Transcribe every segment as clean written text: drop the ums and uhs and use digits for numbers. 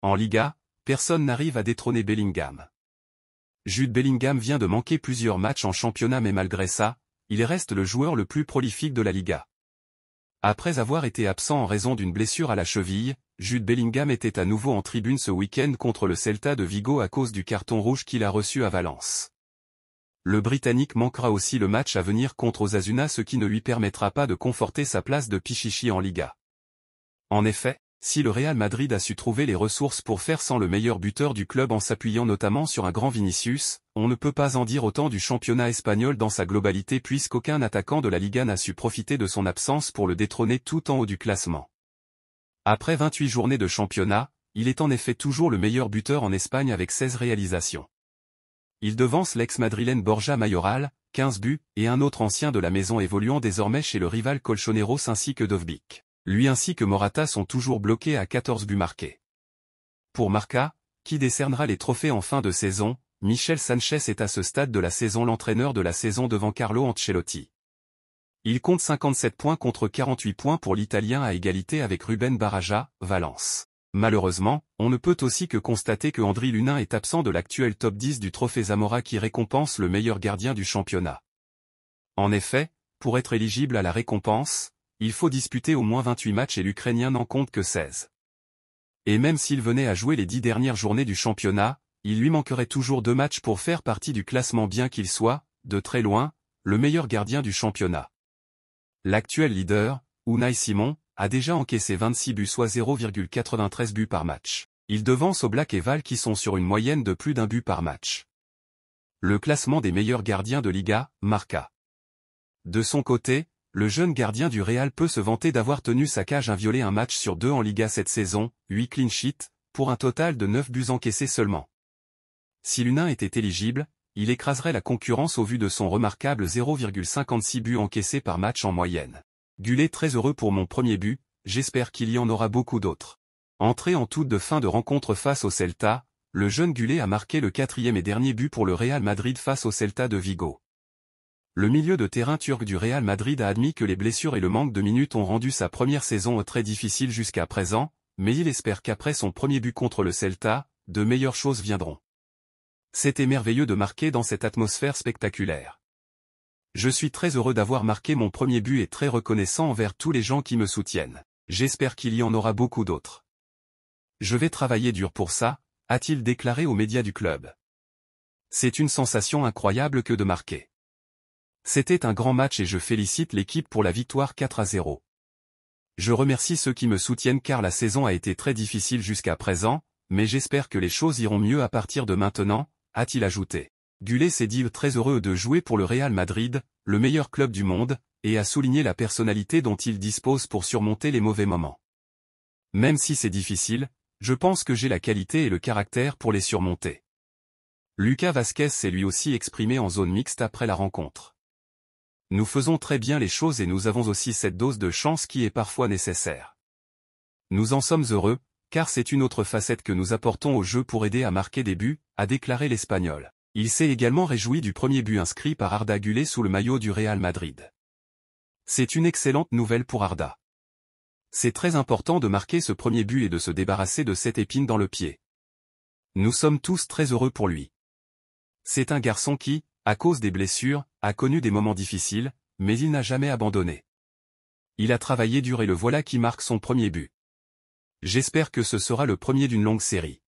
En Liga, personne n'arrive à détrôner Bellingham. Jude Bellingham vient de manquer plusieurs matchs en championnat mais malgré ça, il reste le joueur le plus prolifique de la Liga. Après avoir été absent en raison d'une blessure à la cheville, Jude Bellingham était à nouveau en tribune ce week-end contre le Celta de Vigo à cause du carton rouge qu'il a reçu à Valence. Le Britannique manquera aussi le match à venir contre Osasuna, ce qui ne lui permettra pas de conforter sa place de Pichichi en Liga. En effet, si le Real Madrid a su trouver les ressources pour faire sans le meilleur buteur du club en s'appuyant notamment sur un grand Vinicius, on ne peut pas en dire autant du championnat espagnol dans sa globalité puisqu'aucun attaquant de la Liga n'a su profiter de son absence pour le détrôner tout en haut du classement. Après 28 journées de championnat, il est en effet toujours le meilleur buteur en Espagne avec 16 réalisations. Il devance l'ex-madrilène Borja Mayoral, 15 buts, et un autre ancien de la maison évoluant désormais chez le rival Colchoneros ainsi que Dovbyk. Lui ainsi que Morata sont toujours bloqués à 14 buts marqués. Pour Marca, qui décernera les trophées en fin de saison, Michel Sanchez est à ce stade de la saison l'entraîneur de la saison devant Carlo Ancelotti. Il compte 57 points contre 48 points pour l'Italien à égalité avec Ruben Baraja, Valence. Malheureusement, on ne peut aussi que constater que Andry Lunin est absent de l'actuel top 10 du trophée Zamora qui récompense le meilleur gardien du championnat. En effet, pour être éligible à la récompense, il faut disputer au moins 28 matchs et l'Ukrainien n'en compte que 16. Et même s'il venait à jouer les 10 dernières journées du championnat, il lui manquerait toujours 2 matchs pour faire partie du classement bien qu'il soit, de très loin, le meilleur gardien du championnat. L'actuel leader, Unai Simon, a déjà encaissé 26 buts soit 0,93 buts par match. Il devance Oblak et Val qui sont sur une moyenne de plus d'un but par match. Le classement des meilleurs gardiens de Liga, Marca. De son côté, le jeune gardien du Real peut se vanter d'avoir tenu sa cage inviolée un match sur 2 en Liga cette saison, 8 clean sheets, pour un total de 9 buts encaissés seulement. Si Lunin était éligible, il écraserait la concurrence au vu de son remarquable 0,56 buts encaissés par match en moyenne. Gullet très heureux pour mon premier but, j'espère qu'il y en aura beaucoup d'autres. Entré en toute de fin de rencontre face au Celta, le jeune Gullet a marqué le 4e et dernier but pour le Real Madrid face au Celta de Vigo. Le milieu de terrain turc du Real Madrid a admis que les blessures et le manque de minutes ont rendu sa première saison très difficile jusqu'à présent, mais il espère qu'après son premier but contre le Celta, de meilleures choses viendront. C'était merveilleux de marquer dans cette atmosphère spectaculaire. Je suis très heureux d'avoir marqué mon premier but et très reconnaissant envers tous les gens qui me soutiennent. J'espère qu'il y en aura beaucoup d'autres. Je vais travailler dur pour ça, a-t-il déclaré aux médias du club. C'est une sensation incroyable que de marquer. C'était un grand match et je félicite l'équipe pour la victoire 4-0. Je remercie ceux qui me soutiennent car la saison a été très difficile jusqu'à présent, mais j'espère que les choses iront mieux à partir de maintenant, a-t-il ajouté. Gullet s'est dit très heureux de jouer pour le Real Madrid, le meilleur club du monde, et a souligné la personnalité dont il dispose pour surmonter les mauvais moments. Même si c'est difficile, je pense que j'ai la qualité et le caractère pour les surmonter. Lucas Vázquez s'est lui aussi exprimé en zone mixte après la rencontre. Nous faisons très bien les choses et nous avons aussi cette dose de chance qui est parfois nécessaire. Nous en sommes heureux, car c'est une autre facette que nous apportons au jeu pour aider à marquer des buts, a déclaré l'Espagnol. Il s'est également réjoui du premier but inscrit par Arda Güler sous le maillot du Real Madrid. C'est une excellente nouvelle pour Arda. C'est très important de marquer ce premier but et de se débarrasser de cette épine dans le pied. Nous sommes tous très heureux pour lui. C'est un garçon qui, à cause des blessures, a connu des moments difficiles, mais il n'a jamais abandonné. Il a travaillé dur et le voilà qui marque son premier but. J'espère que ce sera le premier d'une longue série.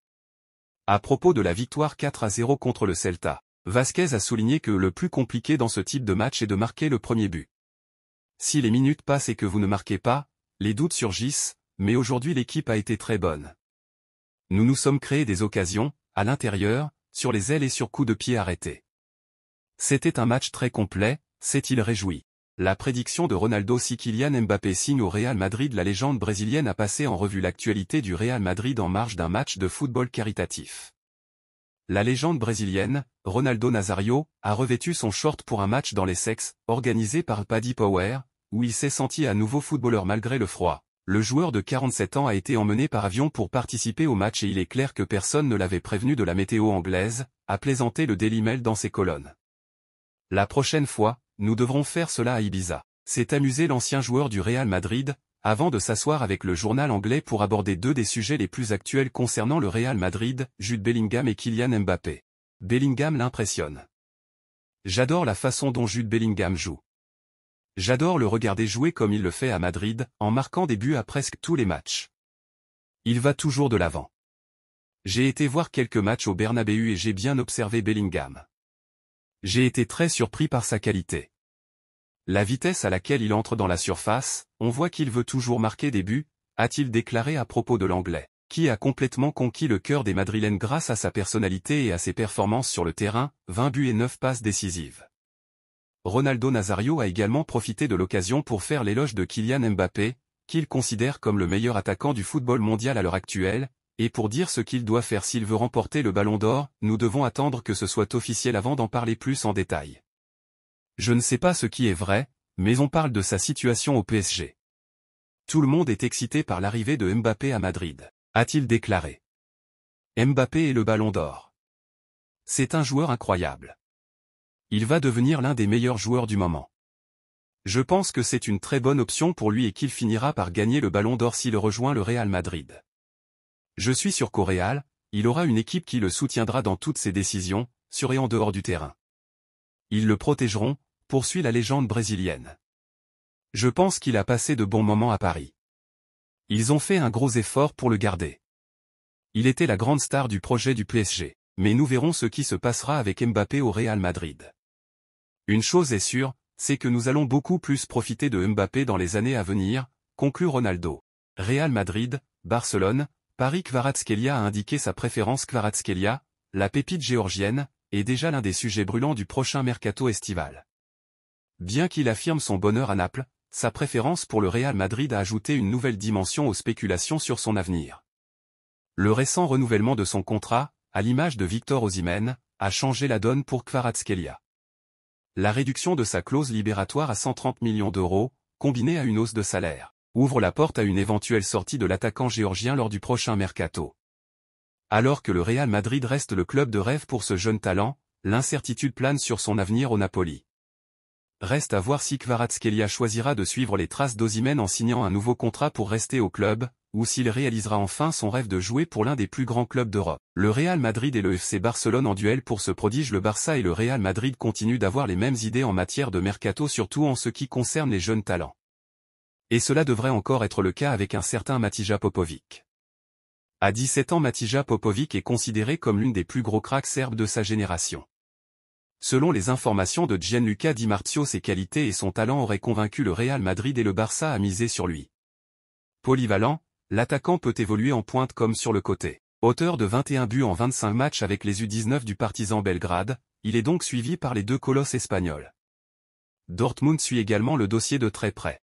À propos de la victoire 4-0 contre le Celta, Vázquez a souligné que le plus compliqué dans ce type de match est de marquer le premier but. Si les minutes passent et que vous ne marquez pas, les doutes surgissent, mais aujourd'hui l'équipe a été très bonne. Nous nous sommes créés des occasions, à l'intérieur, sur les ailes et sur coups de pied arrêtés. C'était un match très complet, s'est-il réjoui. La prédiction de Ronaldo si Kylian Mbappé signe au Real Madrid. La légende brésilienne a passé en revue l'actualité du Real Madrid en marge d'un match de football caritatif. La légende brésilienne, Ronaldo Nazario, a revêtu son short pour un match dans l'Essex, organisé par Paddy Power, où il s'est senti à nouveau footballeur malgré le froid. Le joueur de 47 ans a été emmené par avion pour participer au match et il est clair que personne ne l'avait prévenu de la météo anglaise, a plaisanté le Daily Mail dans ses colonnes. La prochaine fois, nous devrons faire cela à Ibiza. S'est amusé l'ancien joueur du Real Madrid, avant de s'asseoir avec le journal anglais pour aborder deux des sujets les plus actuels concernant le Real Madrid, Jude Bellingham et Kylian Mbappé. Bellingham l'impressionne. J'adore la façon dont Jude Bellingham joue. J'adore le regarder jouer comme il le fait à Madrid, en marquant des buts à presque tous les matchs. Il va toujours de l'avant. J'ai été voir quelques matchs au Bernabéu et j'ai bien observé Bellingham. J'ai été très surpris par sa qualité. La vitesse à laquelle il entre dans la surface, on voit qu'il veut toujours marquer des buts, a-t-il déclaré à propos de l'Anglais, qui a complètement conquis le cœur des Madrilènes grâce à sa personnalité et à ses performances sur le terrain, 20 buts et 9 passes décisives. Ronaldo Nazario a également profité de l'occasion pour faire l'éloge de Kylian Mbappé, qu'il considère comme le meilleur attaquant du football mondial à l'heure actuelle, et pour dire ce qu'il doit faire s'il veut remporter le Ballon d'Or, nous devons attendre que ce soit officiel avant d'en parler plus en détail. Je ne sais pas ce qui est vrai, mais on parle de sa situation au PSG. Tout le monde est excité par l'arrivée de Mbappé à Madrid, a-t-il déclaré. Mbappé est le Ballon d'Or. C'est un joueur incroyable. Il va devenir l'un des meilleurs joueurs du moment. Je pense que c'est une très bonne option pour lui et qu'il finira par gagner le Ballon d'Or s'il rejoint le Real Madrid. Je suis sûr qu'au Real, il aura une équipe qui le soutiendra dans toutes ses décisions, sur et en dehors du terrain. Ils le protégeront, poursuit la légende brésilienne. Je pense qu'il a passé de bons moments à Paris. Ils ont fait un gros effort pour le garder. Il était la grande star du projet du PSG, mais nous verrons ce qui se passera avec Mbappé au Real Madrid. Une chose est sûre, c'est que nous allons beaucoup plus profiter de Mbappé dans les années à venir, conclut Ronaldo. Real Madrid, Barcelone, Paris. Kvaratskhelia a indiqué sa préférence. Kvaratskhelia, la pépite géorgienne, est déjà l'un des sujets brûlants du prochain mercato estival. Bien qu'il affirme son bonheur à Naples, sa préférence pour le Real Madrid a ajouté une nouvelle dimension aux spéculations sur son avenir. Le récent renouvellement de son contrat, à l'image de Victor Osimhen, a changé la donne pour Kvaratskhelia. La réduction de sa clause libératoire à 130 millions d'euros, combinée à une hausse de salaire, ouvre la porte à une éventuelle sortie de l'attaquant géorgien lors du prochain mercato. Alors que le Real Madrid reste le club de rêve pour ce jeune talent, l'incertitude plane sur son avenir au Napoli. Reste à voir si Kvaratskhelia choisira de suivre les traces d'Osimhen en signant un nouveau contrat pour rester au club, ou s'il réalisera enfin son rêve de jouer pour l'un des plus grands clubs d'Europe. Le Real Madrid et le FC Barcelone en duel pour ce prodige. Le Barça et le Real Madrid continuent d'avoir les mêmes idées en matière de mercato, surtout en ce qui concerne les jeunes talents. Et cela devrait encore être le cas avec un certain Matija Popovic. À 17 ans, Matija Popovic est considéré comme l'une des plus gros cracks serbes de sa génération. Selon les informations de Gianluca Di Marzio, ses qualités et son talent auraient convaincu le Real Madrid et le Barça à miser sur lui. Polyvalent, l'attaquant peut évoluer en pointe comme sur le côté. Auteur de 21 buts en 25 matchs avec les U19 du Partizan Belgrade, il est donc suivi par les deux colosses espagnols. Dortmund suit également le dossier de très près.